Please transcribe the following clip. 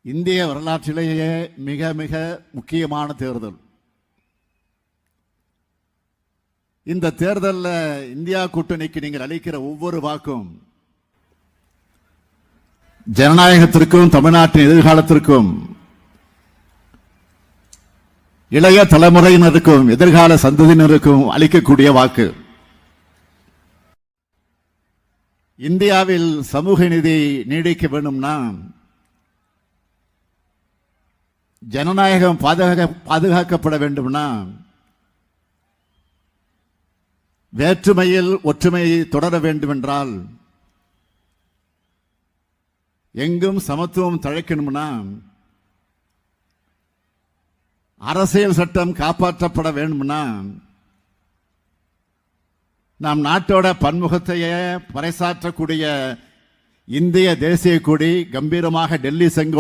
இந்திய வரலாற்றிலேயே மிக மிக முக்கியமான தேர்தல். இந்த தேர்தலில் இந்தியா கூட்டணிக்கு நீங்கள் அளிக்கிற ஒவ்வொரு வாக்கும் ஜனநாயகத்திற்கும் தமிழ்நாட்டின் எதிர்காலத்திற்கும் இளைய தலைமுறையினருக்கும் எதிர்கால சந்ததியினருக்கும் அளிக்கக்கூடிய வாக்கு. இந்தியாவில் சமூக நீதி நீடிக்க வேண்டும்னா ஜனநாயகம் பாதுகாக்கப்பட வேண்டும்னா வேற்றுமையில் ஒற்றுமை தொடர வேண்டுமென்றால் எங்கும் சமத்துவம் தழைக்கணும்னா அரசியல் சட்டம் காப்பாற்றப்பட வேண்டும்னா நாம் நாட்டோட பன்முகத்தையே பறைசாற்றக்கூடிய இந்திய தேசிய கொடி கம்பீரமாக டெல்லி செங்கோல்